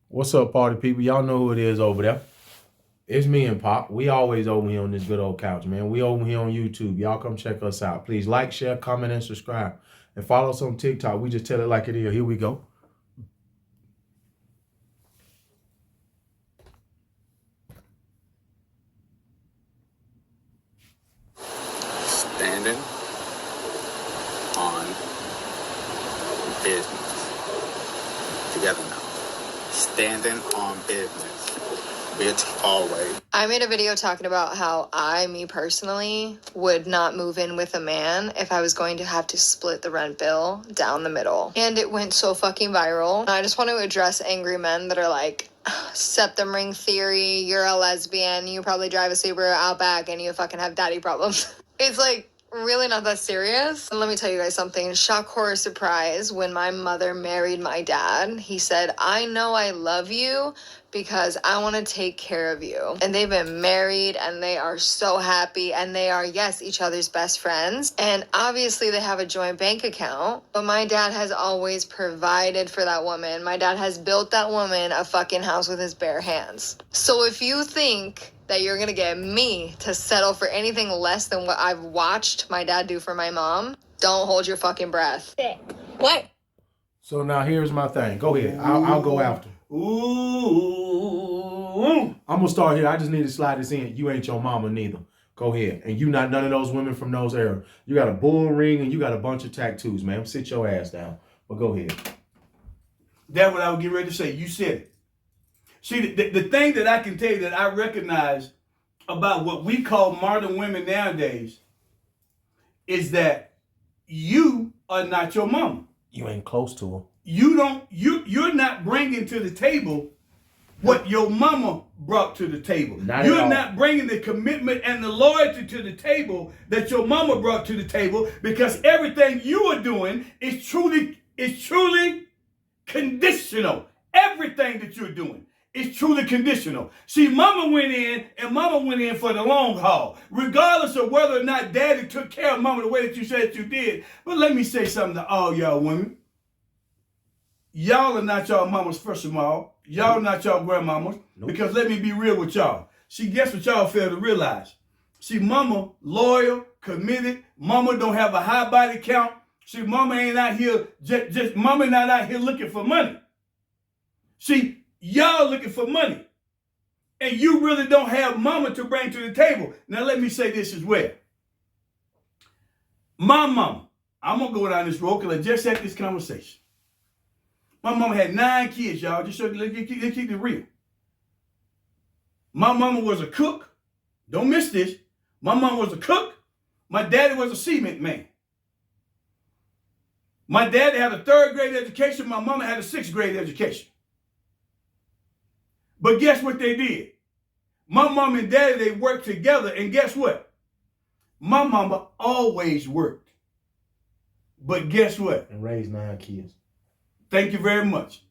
What's up, party people? Y'all know who it is over there. It's me and Pop. We always over here on this good old couch, man. We over here on YouTube. Y'all come check us out. Please like, share, comment, and subscribe. And follow us on TikTok. We just tell it like it is. Here we go. Standing on business. Together now. Standing on business. Bitch, always. I made a video talking about how me personally, would not move in with a man if I was going to have to split the rent bill down the middle. And it went so fucking viral. And I just want to address angry men that are like, septum ring theory, you're a lesbian, you probably drive a Subaru Outback, and you fucking have daddy problems. It's like, really not that serious. And let me tell you guys something. Shock, horror, surprise. When my mother married my dad, he said, I know I love you because I want to take care of you. And they've been married and they are so happy and they are, yes, each other's best friends. And obviously they have a joint bank account, but my dad has always provided for that woman. My dad has built that woman a fucking house with his bare hands. So if you think that you're gonna get me to settle for anything less than what I've watched my dad do for my mom, don't hold your fucking breath. What? So now here's my thing. Go ahead. I'll go after. Ooh. I'm gonna start here. I just need to slide this in. You ain't your mama neither. Go ahead. And you not none of those women from those eras. You got a bull ring and you got a bunch of tattoos, man. Sit your ass down. But go ahead. That's what I was getting ready to say. You said it. See, the thing that I can tell you that I recognize about what we call modern women nowadays is that you are not your mama. You ain't close to her. You're not bringing to the table what your mama brought to the table. You're not bringing the commitment and the loyalty to the table that your mama brought to the table, because everything you are doing is truly conditional. Everything that you're doing is truly conditional. See, mama went in for the long haul, regardless of whether or not daddy took care of mama the way that you said you did. But let me say something to all y'all women. Y'all are not y'all mamas, first of all. Y'all not y'all grandmamas. Nope. Because let me be real with y'all. See, guess what y'all fail to realize? See, mama loyal, committed. Mama don't have a high body count. See, mama ain't out here mama not out here looking for money. See, y'all looking for money. And you really don't have mama to bring to the table. Now let me say this as well. My mama, I'm gonna go down this road because I just had this conversation. My mama had 9 kids, y'all. Just so let's keep it real. My mama was a cook. Don't miss this. My mama was a cook. My daddy was a cement man. My daddy had a 3rd grade education. My mama had a 6th grade education. But guess what they did? My mom and daddy, they worked together. And guess what? My mama always worked. But guess what? And raised 9 kids. Thank you very much.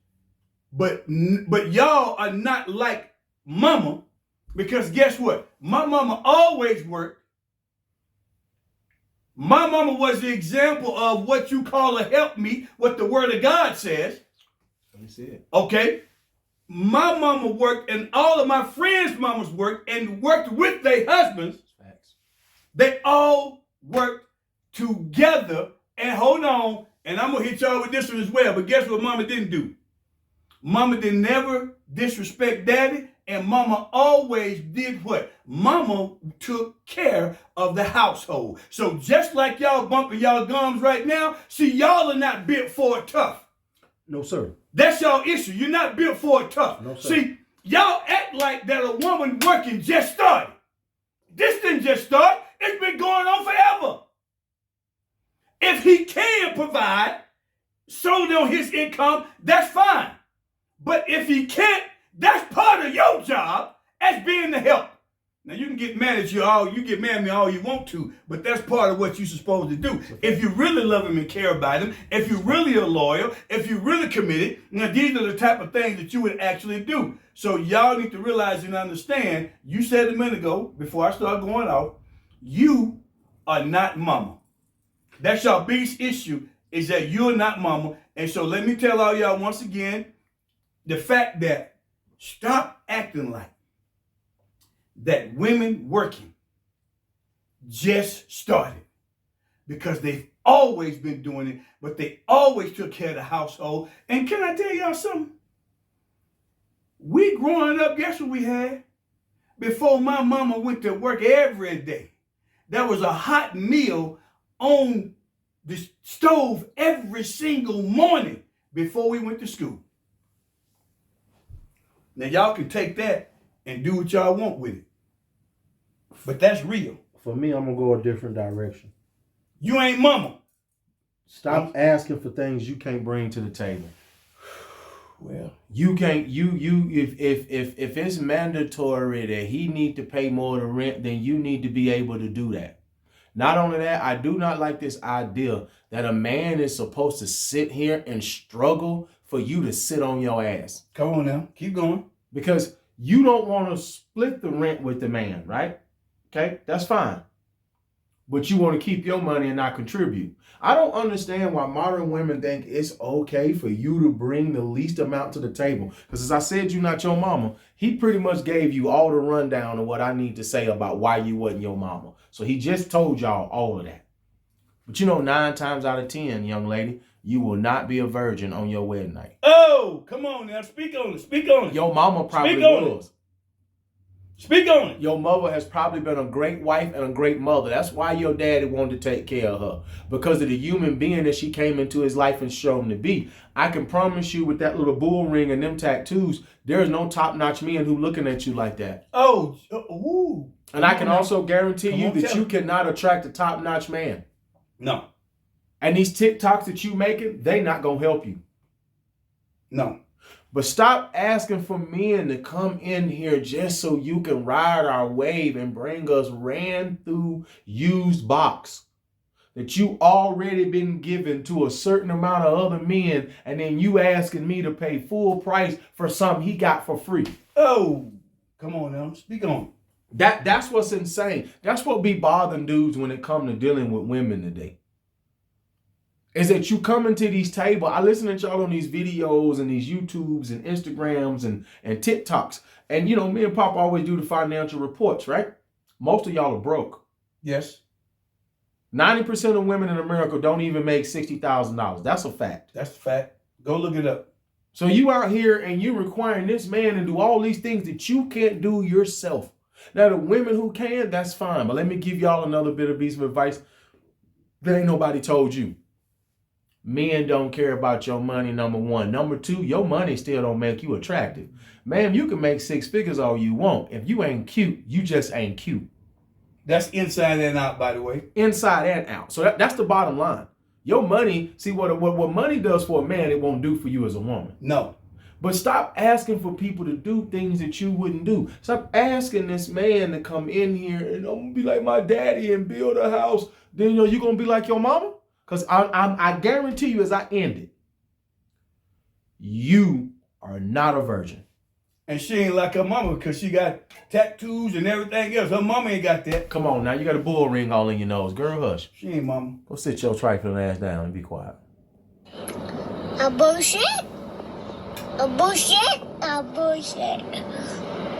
But y'all are not like mama, because guess what? My mama always worked. My mama was the example of what you call a helpmeet, what the word of God says. Let me see it. Okay? My mama worked, and all of my friends' mamas worked, and worked with their husbands. Facts. They all worked together. And hold on, and I'm going to hit y'all with this one as well. But guess what mama didn't do? Mama didn't never disrespect daddy, and mama always did what? Mama took care of the household. So just like y'all bumping y'all gums right now, see, y'all are not built for it tough. No, sir. That's y'all issue. You're not built for it tough. No, sir. See, y'all act like that a woman working just started. This didn't just start. It's been going on forever. If he can provide solely on his income, that's fine. But if he can't, that's part of your job as being the help. Now you can get mad at you get mad at me all you want to, but that's part of what you're supposed to do. If you really love him and care about him, if you really are loyal, if you really committed, now these are the type of things that you would actually do. So y'all need to realize and understand, you said a minute ago, before I start going off, you are not mama. That's your biggest issue, is that you're not mama. And so let me tell all y'all once again, the fact that stop acting like that women working just started, because they've always been doing it, but they always took care of the household. And can I tell y'all something? We growing up, guess what we had? Before my mama went to work every day, there was a hot meal on the stove every single morning before we went to school. Now y'all can take that and do what y'all want with it. But that's real. For me, I'm gonna go a different direction. You ain't mama. Stop asking for things you can't bring to the table. Well, You can't. If it's mandatory that he need to pay more than rent, then you need to be able to do that. Not only that, I do not like this idea that a man is supposed to sit here and struggle for you to sit on your ass. come on now, keep going. Because you don't want to split the rent with the man, right? Okay, that's fine. But you want to keep your money and not contribute. I don't understand why modern women think it's okay for you to bring the least amount to the table. Because as I said, you're not your mama. He pretty much gave you all the rundown of what I need to say about why you wasn't your mama. So he just told y'all all of that. But 9 times out of 10, young lady, you will not be a virgin on your wedding night. Oh, come on now, speak on it, speak on it. Your mama probably Speak on was. Speak on it. Your mother has probably been a great wife and a great mother. That's why your daddy wanted to take care of her. Because of the human being that she came into his life and showed him to be. I can promise you with that little bull ring and them tattoos, there is no top-notch men who looking at you like that. Oh, ooh. And I can also guarantee Come you on, that tell you me. cannot attract a top-notch man. No, And these TikToks that you making, they not going to help you. no. But stop asking for men to come in here just so you can ride our wave and bring us ran through used box that you already been given to a certain amount of other men, and then you asking me to pay full price for something he got for free. Oh, come on now, speak on it. That's what's insane. That's what be bothering dudes when it come to dealing with women today. Is that you come into these tables. I listen to y'all on these videos and these YouTubes and Instagrams and TikToks. And me and Pop always do the financial reports, right? Most of y'all are broke. Yes, 90% of women in America don't even make $60,000. That's a fact. that's the fact. Go look it up. So you out here and you requiring this man to do all these things that you can't do yourself. Now the women who can, that's fine. But let me give y'all another bit of piece of advice that ain't nobody told you. Men don't care about your money, number one. Number two, your money still don't make you attractive. Ma'am, you can make 6 figures all you want. If you ain't cute, you just ain't cute. That's inside and out, by the way. Inside and out. So that's the bottom line. Your money, see what money does for a man, it won't do for you as a woman. No. But stop asking for people to do things that you wouldn't do. Stop asking this man to come in here and I'm gonna be like my daddy and build a house. Then you're gonna be like your mama? Because I guarantee you as I end it, you are not a virgin. And she ain't like her mama because she got tattoos and everything else. Her mama ain't got that. Come on now, you got a bull ring all in your nose. Girl, hush. She ain't mama. Go sit your trifling ass down and be quiet. A bullshit? A bullshit? A bullshit.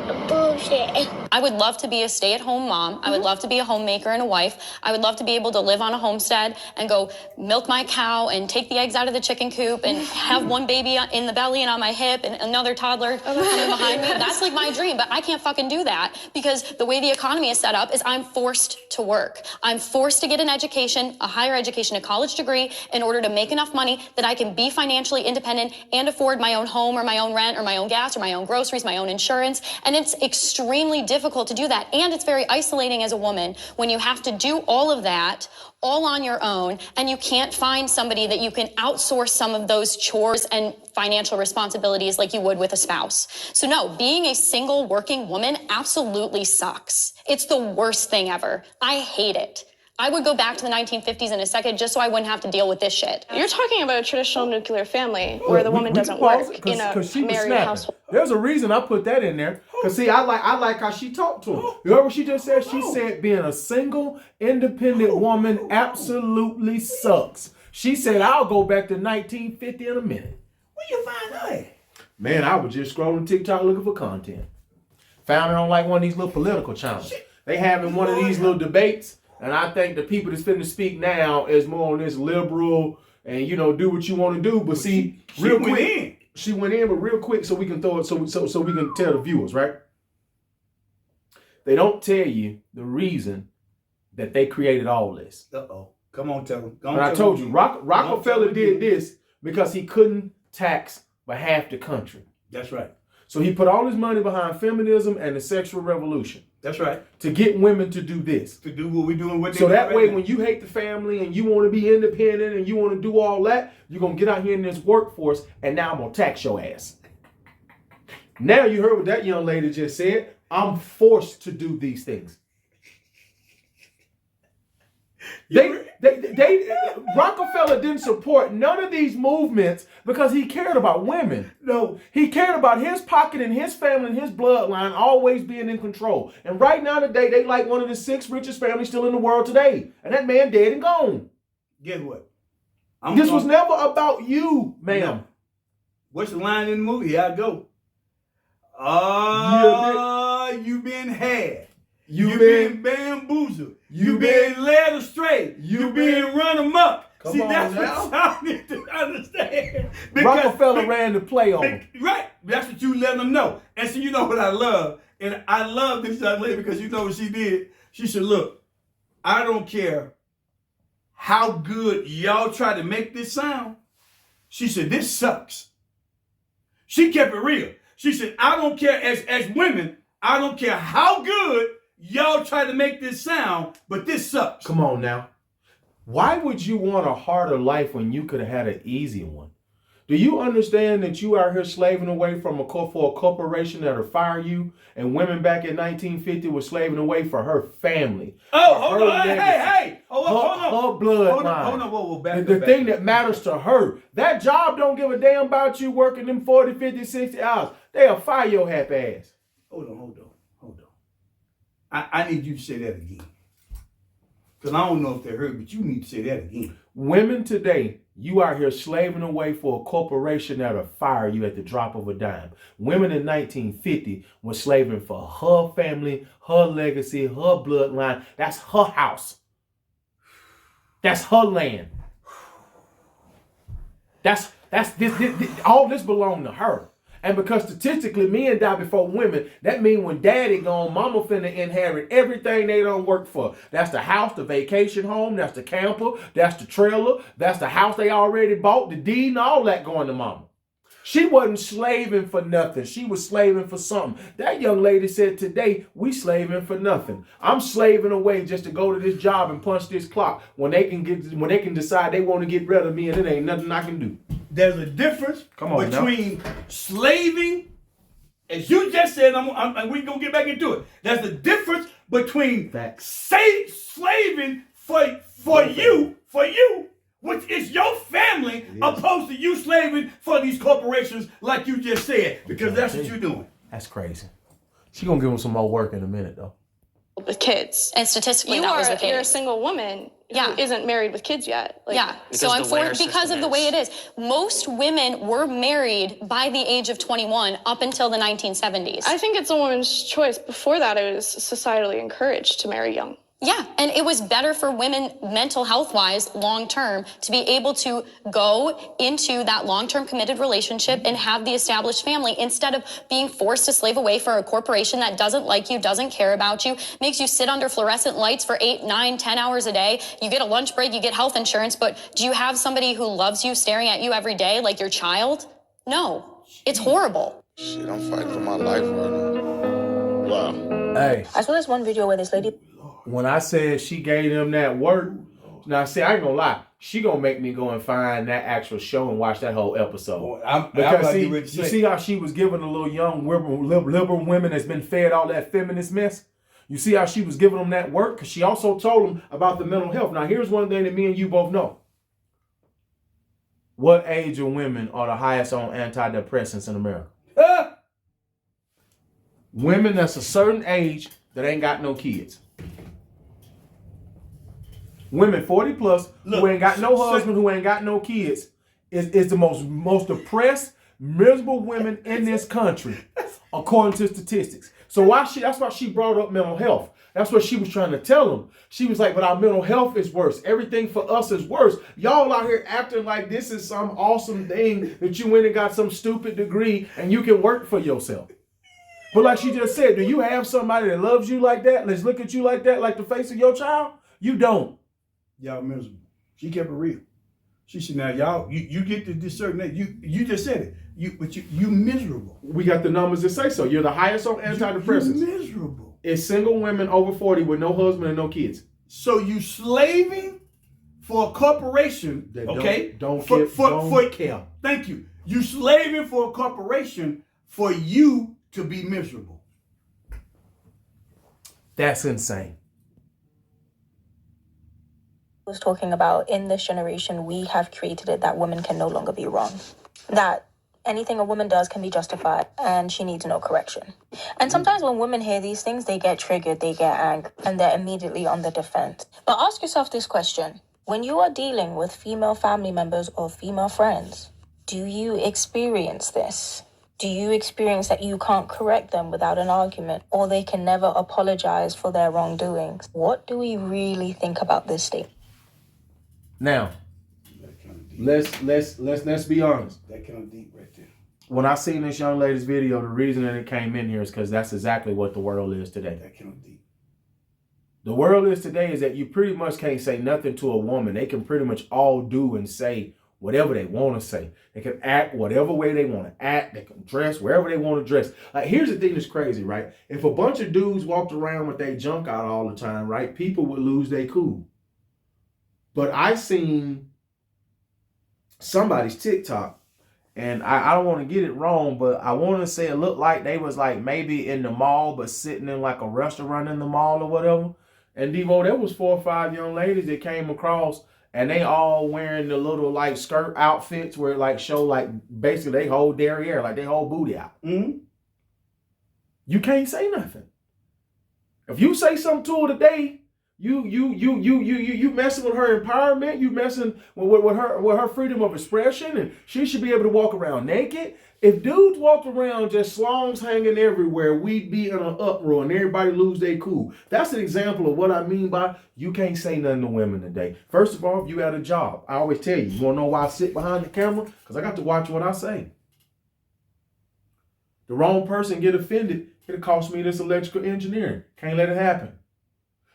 A bullshit. I would love to be a stay-at-home mom. I would love to be a homemaker and a wife. I would love to be able to live on a homestead and go milk my cow and take the eggs out of the chicken coop and have one baby in the belly and on my hip and another toddler coming behind me. That's like my dream, but I can't fucking do that because the way the economy is set up is I'm forced to work. I'm forced to get an education, a higher education, a college degree in order to make enough money that I can be financially independent and afford my own home or my own rent or my own gas or my own groceries, my own insurance. And it's extremely difficult to do that. And it's very isolating as a woman when you have to do all of that all on your own and you can't find somebody that you can outsource some of those chores and financial responsibilities like you would with a spouse. So no, being a single working woman absolutely sucks. It's the worst thing ever. I hate it. I would go back to the 1950s in a second just so I wouldn't have to deal with this shit. You're talking about a traditional nuclear family where the woman doesn't work in a married household. There's a reason I put that in there. Because see, I like how she talked to him. You heard what she just said? She said being a single, independent woman absolutely sucks. She said, I'll go back to 1950 in a minute. Where you find her at? Man, I was just scrolling TikTok looking for content. Found it on like one of these little political channels. They having one of these little debates, and I think the people that's finna speak now is more on this liberal and do what you want to do. But see, real quick, she went in, but real quick, so we can throw it, so we can tell the viewers, right? They don't tell you the reason that they created all this. Come on, tell them. And I told you, Rockefeller did this because he couldn't tax but half the country. That's right. So he put all his money behind feminism and the sexual revolution. That's right. To get women to do this. To do what we're doing with So that way, when you hate the family and you want to be independent and you want to do all that, you're going to get out here in this workforce, and now I'm going to tax your ass. Now you heard what that young lady just said. I'm forced to do these things. Rockefeller didn't support none of these movements because he cared about women. No. He cared about his pocket and his family and his bloodline always being in control. And right now today, they like one of the 6 richest families still in the world today. And that man dead and gone. Guess what? This was never about you, ma'am. No. What's the line in the movie? Here I go. You've been had. You've been bamboozled. You've been led astray. You've been run amok. See, that's what y'all need to understand. Rockefeller ran the play on him. Right. That's what you let them know. And so you know what I love? And I love this young lady because you know what she did? She said, look, I don't care how good y'all try to make this sound. She said, this sucks. She kept it real. She said, I don't care, as women, I don't care how good y'all try to make this sound, but this sucks. Come on now. Why would you want a harder life when you could have had an easy one? Do you understand that you are here slaving away for a corporation that'll fire you? And women back in 1950 were slaving away for her family. Oh, hold on. Hey. Hold on. Her bloodline. Hold on. Whoa. Back the thing that matters to her. That job don't give a damn about you working them 40, 50, 60 hours. They'll fire your happy ass. Hold on. I need you to say that again. Because I don't know if they heard, but you need to say that again. Women today, you are here slaving away for a corporation that'll fire you at the drop of a dime. Women in 1950 were slaving for her family, her legacy, her bloodline. That's her house. That's her land. That's all this belonged to her. And because statistically men die before women, that means when daddy gone, mama finna inherit everything they done work for. That's the house, the vacation home, that's the camper, that's the trailer, that's the house they already bought, the deed, and all that going to mama. She wasn't slaving for nothing. She was slaving for something. That young lady said, today, we slaving for nothing. I'm slaving away just to go to this job and punch this clock when they can decide they want to get rid of me and it ain't nothing I can do. There's a difference between slaving, as you just said, and we're going to get back into it. There's a difference between slaving for you, which is your family, opposed to you slaving for these corporations like you just said, because that's what you're doing. That's crazy. She's going to give him some more work in a minute, though. With kids. And statistically, that was the case. You're a single woman who isn't married with kids yet. So I'm for it because of the way it is. Most women were married by the age of 21 up until the 1970s. I think it's a woman's choice. Before that, it was societally encouraged to marry young. Yeah, and it was better for women mental health-wise long-term to be able to go into that long-term committed relationship and have the established family instead of being forced to slave away for a corporation that doesn't like you, doesn't care about you, makes you sit under fluorescent lights for 8, 9, 10 hours a day. You get a lunch break, you get health insurance, but do you have somebody who loves you staring at you every day like your child? No, it's horrible. Shit, I'm fighting for my life right now. Wow. Hey. I saw this one video where this lady... When I said she gave them that work, now see, I ain't gonna lie. She gonna make me go and find that actual show and watch that whole episode. You see how she was giving the little young liberal women that's been fed all that feminist mess? You see how she was giving them that work? Because she also told them about the mental health. Now, here's one thing that me and you both know. What age of women are the highest on antidepressants in America? Women that's a certain age that ain't got no kids. Women 40 plus who ain't got no husband, who ain't got no kids, is the most depressed, miserable women in this country, according to statistics. So that's why she brought up mental health. That's what she was trying to tell them. She was like, but our mental health is worse. Everything for us is worse. Y'all out here acting like this is some awesome thing that you went and got some stupid degree and you can work for yourself. But like she just said, do you have somebody that loves you like that? Let's look at you like that, like the face of your child? You don't. Y'all miserable. She kept it real. She said, now y'all, you get to this certain age. You just said it. You miserable. We got the numbers that say so. You're the highest on antidepressants. You're miserable. It's single women over 40 with no husband and no kids. So you slaving for a corporation, That okay? Don't care. Thank you. You slaving for a corporation for you to be miserable. That's insane. Was talking about in this generation, we have created it that women can no longer be wrong. That anything a woman does can be justified and she needs no correction. And sometimes when women hear these things, they get triggered, they get angry, and they're immediately on the defense. But ask yourself this question. When you are dealing with female family members or female friends, do you experience this? Do you experience that you can't correct them without an argument, or they can never apologize for their wrongdoings? What do we really think about this state? Now, let's be honest. That kind of deep right there. When I seen this young lady's video, the reason that it came in here is because that's exactly what the world is today. That kind of deep. The world is today is that you pretty much can't say nothing to a woman. They can pretty much all do and say whatever they want to say. They can act whatever way they want to act. They can dress wherever they want to dress. Like, here's the thing that's crazy, right? If a bunch of dudes walked around with their junk out all the time, right, people would lose their cool. But I seen somebody's TikTok, and I don't want to get it wrong, but I want to say it looked like they was like maybe in the mall, but sitting in like a restaurant in the mall or whatever. And Devo, there was 4 or 5 young ladies that came across, and they all wearing the little like skirt outfits where it like show like basically they whole derriere, like they whole booty out. Mm-hmm. You can't say nothing. If you say something to her today, you messing with her empowerment. You messing with her freedom of expression, and she should be able to walk around naked. If dudes walked around just slongs hanging everywhere, we'd be in an uproar and everybody lose their cool. That's an example of what I mean by you can't say nothing to women today. First of all, if you had a job, I always tell you want to know why I sit behind the camera? Because I got to watch what I say. The wrong person get offended, it'll cost me this electrical engineering. Can't let it happen.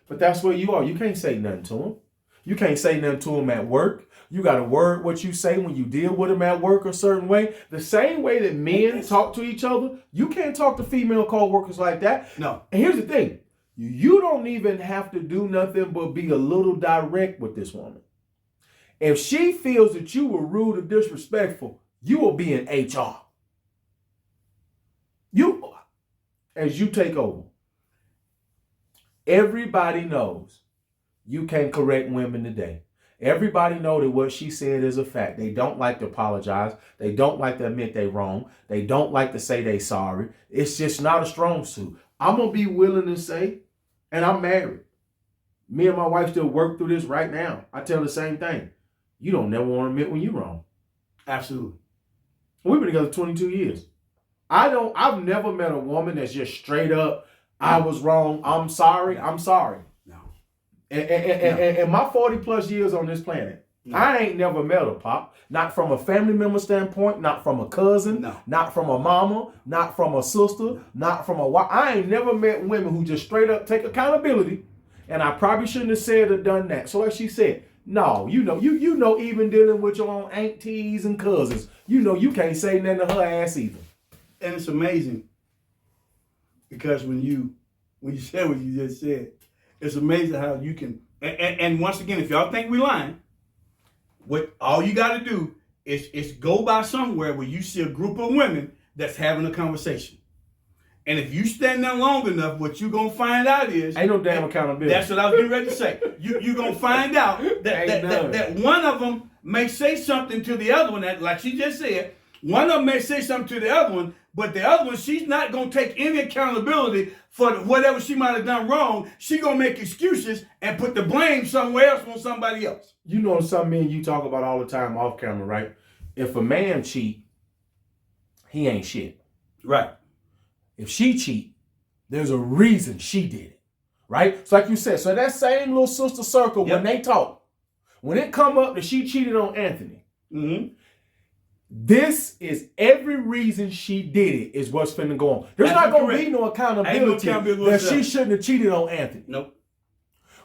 But that's where you are. You can't say nothing to them. You can't say nothing to them at work. You got to word what you say when you deal with them at work a certain way. The same way that men talk to each other, you can't talk to female co-workers like that. No. And here's the thing. You don't even have to do nothing but be a little direct with this woman. If she feels that you were rude or disrespectful, you will be in HR. As you take over. Everybody knows you can't correct women today. Everybody know that what she said is a fact. They don't like to apologize. They don't like to admit they wrong. They don't like to say they sorry. It's just not a strong suit. I'm going to be willing to say, and I'm married. Me and my wife still work through this right now. I tell the same thing. You don't never want to admit when you're wrong. Absolutely. We've been together 22 years. I've never met a woman that's just straight up, I was wrong. I'm sorry. No. And my 40 plus years on this planet, I ain't never met a Pop. Not from a family member standpoint, not from a cousin, not from a mama, not from a sister, not from a wife. I ain't never met women who just straight up take accountability. And I probably shouldn't have said or done that. So like she said, no, you know, even dealing with your own aunties and cousins, you can't say nothing to her ass either. And it's amazing because when you said what you just said, it's amazing how you can. And once again, if y'all think we lying, what all you got to do is go by somewhere where you see a group of women that's having a conversation. And if you stand there long enough, what you're going to find out is... Ain't no damn accountability. That's what I was getting ready to say. You're going to find out that one of them may say something to the other one, that, like she just said, one of them may say something to the other one, but the other one, she's not going to take any accountability for whatever she might have done wrong. She's going to make excuses and put the blame somewhere else on somebody else. You know something me and you talk about all the time off camera, right? If a man cheat, he ain't shit. Right. If she cheat, there's a reason she did it. Right? So like you said, so that same little sister circle, when they talk, when it come up that she cheated on Anthony, this is every reason she did it is what's finna go on. There's not going to be no accountability that she shouldn't have cheated on Anthony. Nope.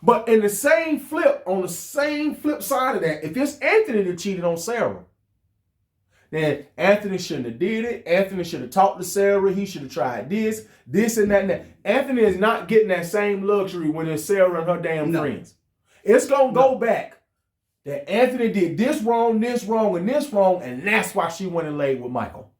But in the same flip, on the same flip side of that, if it's Anthony that cheated on Sarah, then Anthony shouldn't have did it. Anthony should have talked to Sarah. He should have tried this and that and that. Anthony is not getting that same luxury when it's Sarah and her damn friends. It's going to go back that Anthony did this wrong, and this wrong, and that's why she went and laid with Michael.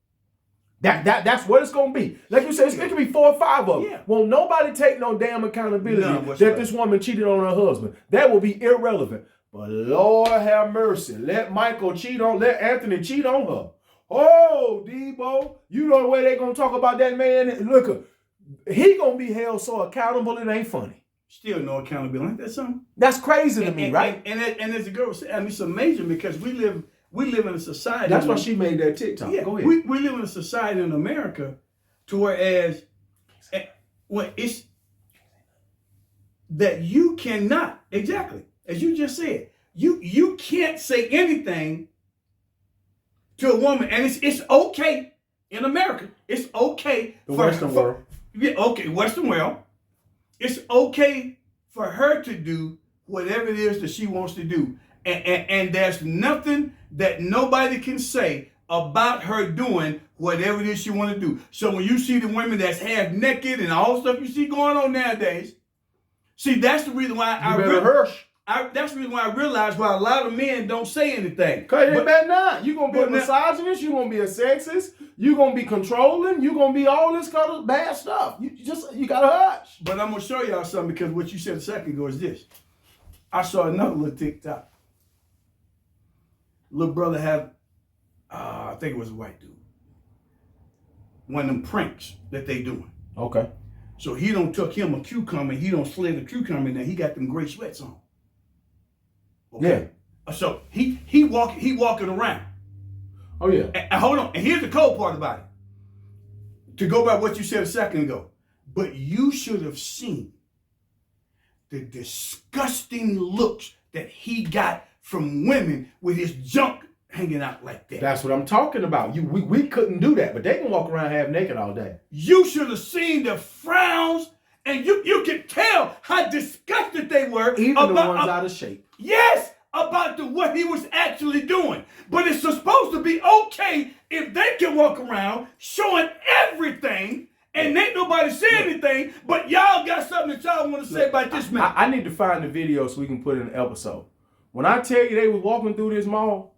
That's what it's going to be. Like you said, it could be 4 or 5 of them. Yeah. Won't nobody take no damn accountability that this woman cheated on her husband. That will be irrelevant. But Lord have mercy. Let Anthony cheat on her. Oh, Debo, you know the way they going to talk about that man? Look, he going to be held so accountable it ain't funny. Still no accountability. Ain't that something? That's crazy to me, right? And as the girl said, I mean, it's amazing because we live in a society. That's why she made that TikTok. Yeah, go ahead. We live in a society in America to whereas when it's that you cannot, exactly, as you just said, you can't say anything to a woman, and it's okay in America. It's okay the Western world. Yeah, okay, Western world. It's okay for her to do whatever it is that she wants to do. And there's nothing that nobody can say about her doing whatever it is she want to do. So when you see the women that's half naked and all the stuff you see going on nowadays, see, that's the reason why that's the reason why I realize why a lot of men don't say anything. Because they better not. You're going to be a misogynist. You're going to be a sexist. You're going to be controlling. You're going to be all this kind of bad stuff. You got to hush. But I'm going to show y'all something because what you said a second ago is this. I saw another little TikTok. Little brother had, I think it was a white dude. One of them pranks that they doing. Okay. So he don't took him a cucumber. He don't slid a cucumber in there. He got them gray sweats on. Okay? Yeah. So he walking around. Oh yeah. And hold on. And here's the cold part about it. To go by what you said a second ago. But you should have seen the disgusting looks that he got from women with his junk hanging out like that. That's what I'm talking about. We couldn't do that, but they can walk around half naked all day. You should have seen the frowns, and you could tell how disgusted they were. Even the ones out of shape. Yes, about what he was actually doing. But it's supposed to be okay if they can walk around showing everything and ain't nobody say anything, but y'all got something that y'all want to say about this man. I need to find the video so we can put it in an episode. When I tell you they was walking through this mall,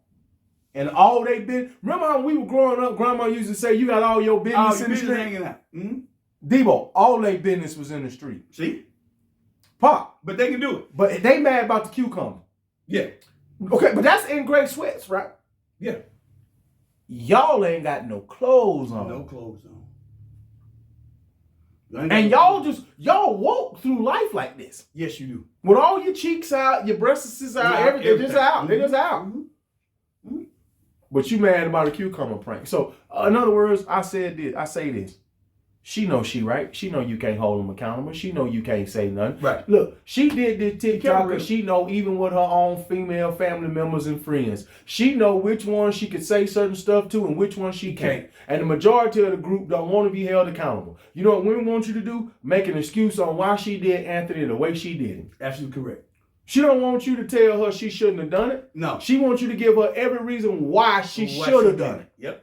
and all they been, remember how we were growing up, grandma used to say, you got all your business in the street? Hanging out. Mm-hmm. Debo, all their business was in the street. See? Pop. But they can do it. But they mad about the cucumber. Yeah. Okay, but that's in gray sweats, right? Yeah. Y'all ain't got no clothes on. No clothes on. And y'all walk through life like this. Yes, you do. With all your cheeks out, your breasts is out, everything just out. Mm-hmm. They just out. Mm-hmm. But you mad about a cucumber prank. So, in other words, I say this. She knows right. She know you can't hold them accountable. She know you can't say nothing. Right. Look, she did this TikTok because she know even with her own female family members and friends, she know which ones she could say certain stuff to and which ones she can't. And the majority of the group don't want to be held accountable. You know what women want you to do? Make an excuse on why she did Anthony the way she did him. Absolutely correct. She don't want you to tell her she shouldn't have done it. No. She wants you to give her every reason why she should have done it. Yep.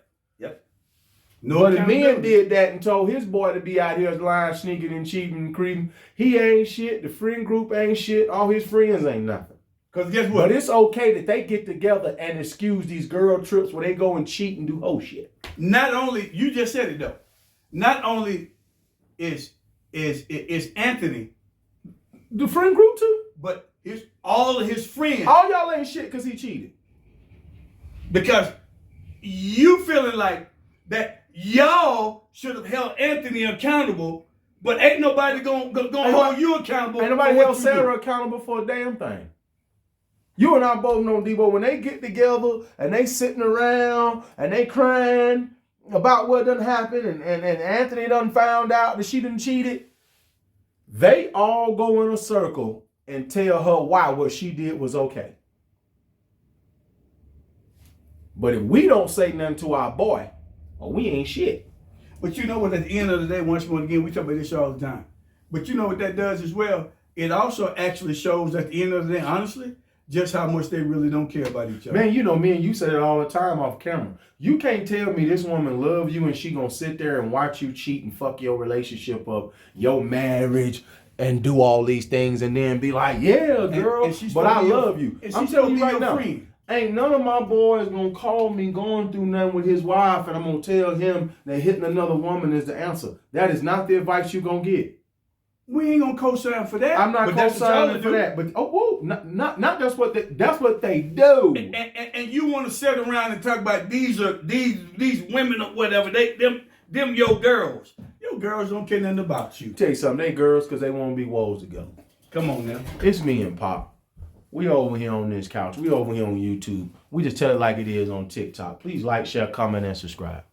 No, but the man did that and told his boy to be out here lying, sneaking, and cheating and creeping. He ain't shit. The friend group ain't shit. All his friends ain't nothing. Because guess what? But it's okay that they get together and excuse these girl trips where they go and cheat and do whole shit. Not only, you just said it though. Not only is Anthony the friend group too, but all of his friends. All y'all ain't shit because he cheated. Because you feeling like that. Y'all should have held Anthony accountable, but ain't nobody gonna hold you accountable. Ain't nobody held Sarah accountable for a damn thing. You and I both know, Debo, when they get together and they sitting around and they crying about what done happened and Anthony done found out that she done cheated, they all go in a circle and tell her why what she did was okay. But if we don't say nothing to our boy, we ain't shit. But you know what, at the end of the day, once more again, we talk about this all the time. But you know what that does as well? It also actually shows at the end of the day, honestly, just how much they really don't care about each other. Man, you know, me and you say it all the time off camera. You can't tell me this woman love you and she gonna sit there and watch you cheat and fuck your relationship up, your marriage, and do all these things and then be like, yeah, girl, but I love you. I'm telling you right now, ain't none of my boys gonna call me going through nothing with his wife and I'm gonna tell him that hitting another woman is the answer. That is not the advice you gonna get. We ain't gonna co-sign for that. I'm not co-signing for that. But not that's what they do. And you want to sit around and talk about these women or whatever. Them your girls. Your girls don't care nothing about you. Tell you something, they girls because they want to be woes together. Come on now. It's me and Pop. We over here on this couch. We over here on YouTube. We just tell it like it is on TikTok. Please like, share, comment, and subscribe.